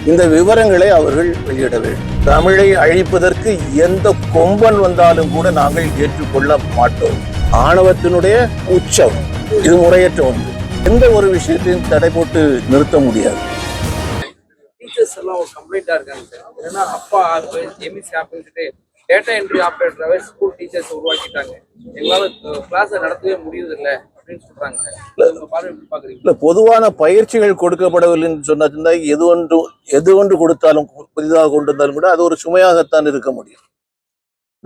இந்த விவரங்களை அவர்கள் வெளியிட வேண்டும். தமிழை அழிப்பதற்கு எந்த கொம்பன் வந்தாலும் கூட நாங்கள் ஏற்றுக்கொள்ள மாட்டோம். ஆணவத்தினுடைய உச்சம் இது முறையற்ற ஒன்று. எந்த ஒரு விஷயத்தையும் தடை போட்டு நிறுத்த முடியாது. டீச்சர்ஸ் எல்லாம் ஒரு கம்ப்ளைண்டா இருக்காங்க சார். ஏன்னா அப்பா எம்எஸ்சி ஆப்ரேட்டர் டேட்டா என்ட்ரி ஆப்ரேட்டராகவே ஸ்கூல் டீச்சர்ஸ் உருவாக்கிட்டாங்க. எங்களால் கிளாஸை நடத்தவே முடியுதில்லை அப்படின்னு சொல்றாங்க. இல்ல, பொதுவான பயிற்சிகள் கொடுக்கப்படவில்லைன்னு சொன்னா எது ஒன்று கொடுத்தாலும் புதிதாக கொண்டு வந்தாலும் கூட அது ஒரு சுமையாகத்தான் இருக்க முடியும்.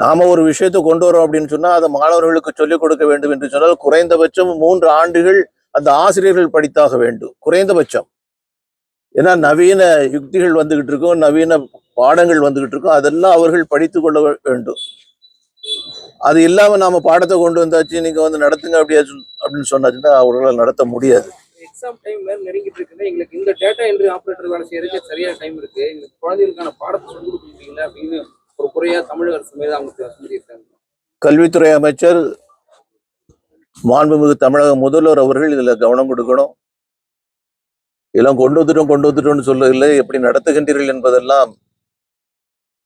நாம ஒரு விஷயத்தை கொண்டு வரோம் அப்படின்னு சொன்னா அதை மாணவர்களுக்கு சொல்லிக் கொடுக்க வேண்டும் என்று சொன்னால் குறைந்தபட்சம் 3 ஆண்டுகள் அந்த ஆசிரியர்கள் படித்தாக வேண்டும், குறைந்தபட்சம். ஏன்னா நவீன யுக்திகள் வந்துகிட்டு இருக்கும், நவீன பாடங்கள் வந்துகிட்டு இருக்கும், அதெல்லாம் அவர்கள் படித்து கொள்ள வேண்டும். அது இல்லாம நாம பாடத்தை கொண்டு வந்தாச்சு நீங்க வந்து நடத்துங்க அப்படின்னு சொன்னாச்சுன்னா அவர்களால் நடத்த முடியாது. எக்ஸாம் டைம் வேறு நெருங்கிட்டு இருக்குன்னா எங்களுக்கு இந்த டேட்டா என்ட்ரி ஆப்ரேட்டர் வேலை செய்யறதுக்கு சரியான டைம் இருக்கு. எங்களுக்கு குழந்தைகளுக்கான பாடத்தை சொல்லிக் கொடுக்க முடியல அப்படின்னு ஒரு குறையா தமிழக அரசு மீது அவங்க சொல்லியிருக்காங்க. கல்வித்துறை அமைச்சர் மாண்புமிகு தமிழக முதல்வர் அவர்கள் இதுல கவனம் கொடுக்கணும். இதெல்லாம் கொண்டு வந்துட்டோம்னு சொல்லவில்லை, எப்படி நடத்துகின்றீர்கள் என்பதெல்லாம்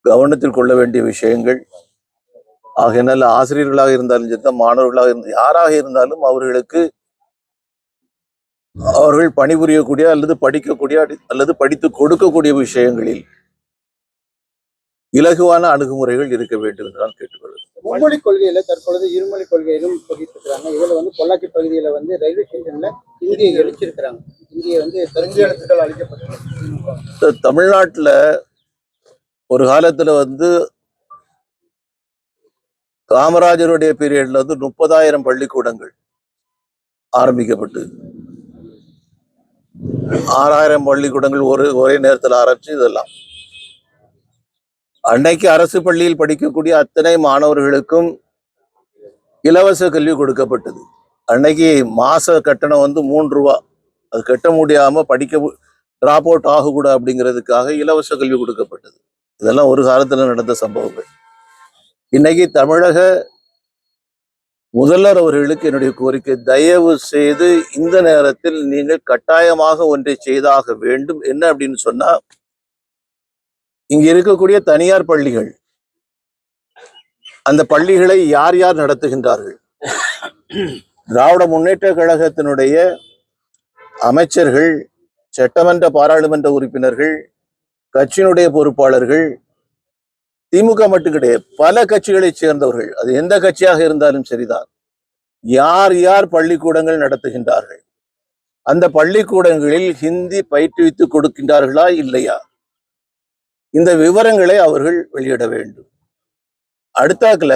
கவனத்தில் கொள்ள வேண்டிய விஷயங்கள். ஆகையினால ஆசிரியர்களாக இருந்தாலும் சரி, மாணவர்களாக யாராக இருந்தாலும் அவர்கள் பணிபுரியக்கூடிய அல்லது படிக்கக்கூடிய அல்லது படித்து கொடுக்கக்கூடிய விஷயங்களில் இலகுவான அணுகுமுறைகள் இருக்க வேண்டும் என்று நான் கேட்டுக்கொள்கிறேன். மும்மொழி கொள்கையில தற்பொழுது இருமொழி கொள்கையிலும் சொல்லிட்டு இதுல பொள்ளாச்சி பகுதியில ரயில்வே ஸ்டேஷன்ல இந்தியை எழுச்சிருக்கிறாங்க. இந்திய தெரிஞ்ச எழுத்துக்கள் அளிக்கப்பட்டிருக்கு. தமிழ்நாட்டுல ஒரு காலத்துல காமராஜருடைய பீரியட்ல 30,000 பள்ளிக்கூடங்கள் ஆரம்பிக்கப்பட்டு 6,000 பள்ளிக்கூடங்கள் ஒரே நேரத்தில் ஆரம்பிச்சு. இதெல்லாம் அன்னைக்கு அரசு பள்ளியில் படிக்கக்கூடிய அத்தனை மாணவர்களுக்கும் இலவச கல்வி கொடுக்கப்பட்டது. அன்னைக்கு மாச கட்டணம் 3 ரூபா. அது கட்ட முடியாம டிராப் அவுட் ஆகக்கூடாது அப்படிங்கிறதுக்காக இலவச கல்வி கொடுக்கப்பட்டது. இதெல்லாம் ஒரு காலத்துல நடந்த சம்பவங்கள். இன்னைக்கு தமிழக முதல்வர் அவர்களுக்கு என்னுடைய கோரிக்கை, தயவு செய்து இந்த நேரத்தில் நீங்கள் கட்டாயமாக ஒன்றை செய்தாக வேண்டும். என்ன அப்படின்னு சொன்னா, இங்க இருக்கக்கூடிய தனியார் பள்ளிகள், அந்த பள்ளிகளை யார் யார் நடத்துகின்றார்கள்? திராவிட முன்னேற்ற கழகத்தினுடைய அமைச்சர்கள், சட்டமன்ற பாராளுமன்ற உறுப்பினர்கள், கட்சியினுடைய பொறுப்பாளர்கள், திமுக மட்டும் கிடையாது, பல கட்சிகளை சேர்ந்தவர்கள், அது எந்த கட்சியாக இருந்தாலும் சரிதான், யார் யார் பள்ளிக்கூடங்கள் நடத்துகின்றார்கள், அந்த பள்ளிக்கூடங்களில் ஹிந்தி பயிற்றுவித்து கொடுக்கின்றார்களா இல்லையா, இந்த விவரங்களை அவர்கள் வெளியிட வேண்டும். அடுத்தாக்குல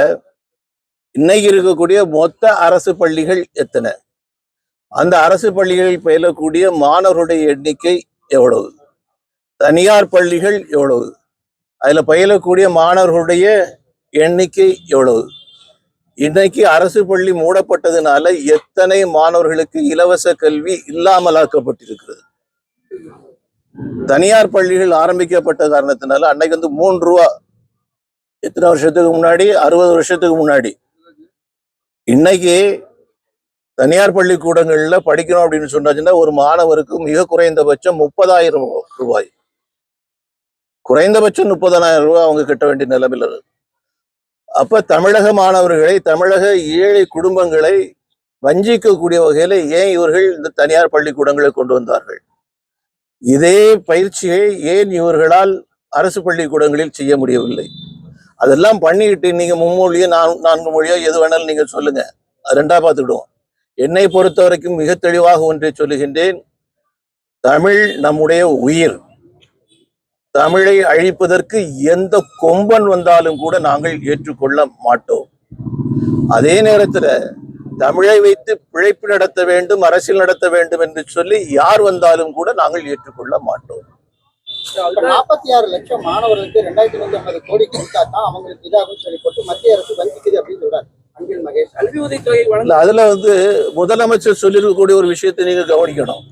இன்னைக்கு இருக்கக்கூடிய மொத்த அரசு பள்ளிகள் எத்தனை, அந்த அரசு பள்ளிகளில் பயிலக்கூடிய மாணவருடைய எண்ணிக்கை எவ்வளவு, தனியார் பள்ளிகள் எவ்வளவு, அதுல பயிலக்கூடிய மாணவர்களுடைய எண்ணிக்கை எவ்வளவு, இன்னைக்கு அரசு பள்ளி மூடப்பட்டதுனால எத்தனை மாணவர்களுக்கு இலவச கல்வி இல்லாமலாக்கப்பட்டிருக்கிறது. தனியார் பள்ளிகள் ஆரம்பிக்கப்பட்ட காரணத்தினால அன்னைக்கு 3 ரூபா, எத்தனை வருஷத்துக்கு முன்னாடி, 60 வருஷத்துக்கு முன்னாடி. இன்னைக்கு தனியார் பள்ளிக்கூடங்கள்ல படிக்கணும் அப்படின்னு சொன்னாச்சுன்னா ஒரு மாணவருக்கு மிக குறைந்தபட்சம் 30,000 ரூபாய், குறைந்தபட்சம் 30,000 ரூபாய் அவங்க கட்ட வேண்டிய நிலைமையில் இருக்கு. அப்ப தமிழக மாணவர்களை, தமிழக ஏழை குடும்பங்களை வஞ்சிக்கக்கூடிய வகையில ஏன் இவர்கள் இந்த தனியார் பள்ளிக்கூடங்களை கொண்டு வந்தார்கள்? இதே பயிற்சியை ஏன் இவர்களால் அரசு பள்ளிக்கூடங்களில் செய்ய முடியவில்லை? அதெல்லாம் பண்ணிக்கிட்டு நீங்க மும்மொழியோ 4 மொழியோ எது வேணாலும் நீங்க சொல்லுங்க, அது ரெண்டா பார்த்துக்கிடுவோம். என்னை பொறுத்த வரைக்கும் மிக தெளிவாக ஒன்றை சொல்லுகின்றேன், தமிழ் நம்முடைய உயிர். தமிழை அழிப்பதற்கு எந்த கொம்பன் வந்தாலும் கூட நாங்கள் ஏற்றுக்கொள்ள மாட்டோம். அதே நேரத்துல தமிழை வைத்து பிழைப்பு நடத்த வேண்டும், அரசியல் நடத்த வேண்டும் என்று சொல்லி யார் வந்தாலும் கூட நாங்கள் ஏற்றுக்கொள்ள மாட்டோம். 46 லட்சம் மாணவர்களுக்கு 2,150 கோடி கொடுத்தா தான் அவங்களுக்கு இதாகும் சொல்லி போட்டு மத்திய அரசு வஞ்சிக்குது அப்படின்னு சொல்றாரு அன்பில் மகேஷ். கல்வி உதவித்தொகை அதுல முதலமைச்சர் சொல்லிருக்கக்கூடிய ஒரு விஷயத்தை நீங்க கவனிக்கணும்.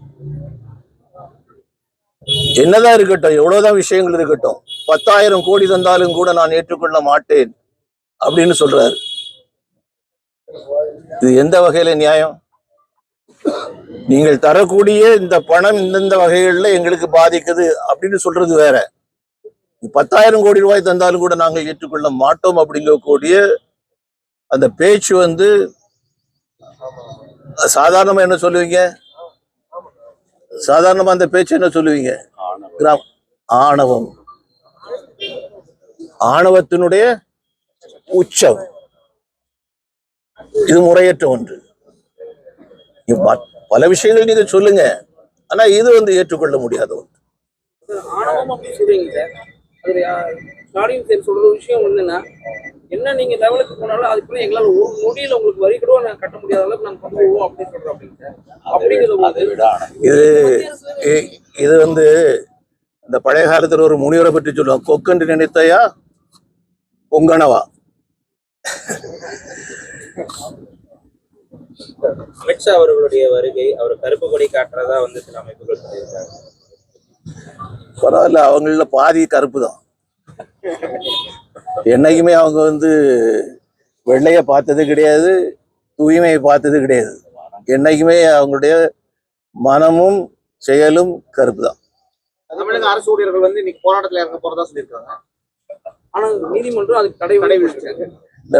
என்னதான் இருக்கட்டும், எவ்வளவுதான் விஷயங்கள் இருக்கட்டும், 10,000 கோடி தந்தாலும் கூட நான் ஏற்றுக்கொள்ள மாட்டேன் அப்படின்னு சொல்றாரு. இது எந்த வகையில நியாயம்? நீங்கள் தரக்கூடிய இந்த பணம் இந்தந்த வகைகள்ல எங்களுக்கு பாதிக்குது அப்படின்னு சொல்றது வேற. 10,000 கோடி ரூபாய் தந்தாலும் கூட நாங்கள் ஏற்றுக்கொள்ள மாட்டோம் அப்படிங்கக்கூடிய அந்த பேச்சு வந்து சாதாரணமா என்ன சொல்லுவீங்க? சாதாரணமா அந்த பேச்சு என்ன சொல்லுவீங்க? ஆணவம், ஆணவத்தினுடைய உச்சம். இது முறையற்ற ஒன்று. பல விஷயங்கள் நீங்க சொல்லுங்க, ஆனா இது வந்து ஏற்றுக்கொள்ள முடியாத ஒன்று. ஆணவம் அப்படின்னு சொல்றீங்க சார். அது ஸ்டாலின் சார் சொல்ற விஷயம் என்னன்னா, என்ன நீங்க லெவலுக்கு போனாலும் அதுக்குள்ள எங்களால் ஒரு நொடியில உங்களுக்கு வரி கூட நாங்க கட்ட முடியாத அளவுக்கு நாங்க பண்ணுவோம் அப்படின்னு சொல்றோம் அப்படின்னு சார். அப்படிங்கிறது இது வந்து இந்த பழைய காலத்துல ஒரு முனிவரை பற்றி சொல்லுவாங்க, கொக்கென்று நினைத்தையா பொங்கனவா. அமித்ஷா அவர்களுடைய வருகை அவர் கருப்பு கொடி காட்டுறதா வந்து சில அமைப்புகள் சொல்லியிருக்காங்க. பரவாயில்ல, அவங்கள பாதி கருப்பு தான். என்னைக்குமே அவங்க வந்து வெள்ளைய பார்த்தது கிடையாது, தூய்மையை பார்த்தது கிடையாது. என்னைக்குமே அவங்களுடைய மனமும் செயலும் கருப்பு தான். தமிழக அரசு ஊழியர்கள் வந்து இன்னைக்கு போராட்டத்துல இறங்க போறதா சொல்லியிருக்காங்க. ஆனா நீதிமன்றம் அதுக்கு தடை விதிச்சிருக்காங்க.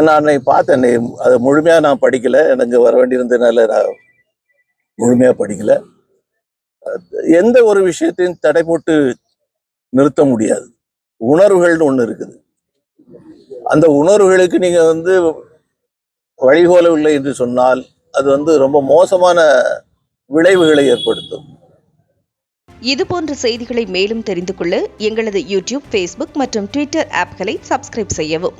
நான் அன்னைக்கு பார்த்தேன், அதை முழுமையா நான் படிக்கல, எனக்கு வர வேண்டியிருந்ததுனால நான் முழுமையா படிக்கல. எந்த ஒரு விஷயத்தையும் தடை போட்டு நிறுத்த முடியாது. உணர்வுகள்னு ஒண்ணு இருக்குது. அந்த உணர்வுகளுக்கு நீங்க வந்து வழிகோலவில்லை என்று சொன்னால் அது வந்து ரொம்ப மோசமான விளைவுகளை ஏற்படுத்தும். இதுபோன்ற செய்திகளை மேலும் தெரிந்து கொள்ள எங்களது யூடியூப், ஃபேஸ்புக் மற்றும் ட்விட்டர் ஆப்களை சப்ஸ்கிரைப் செய்யவும்.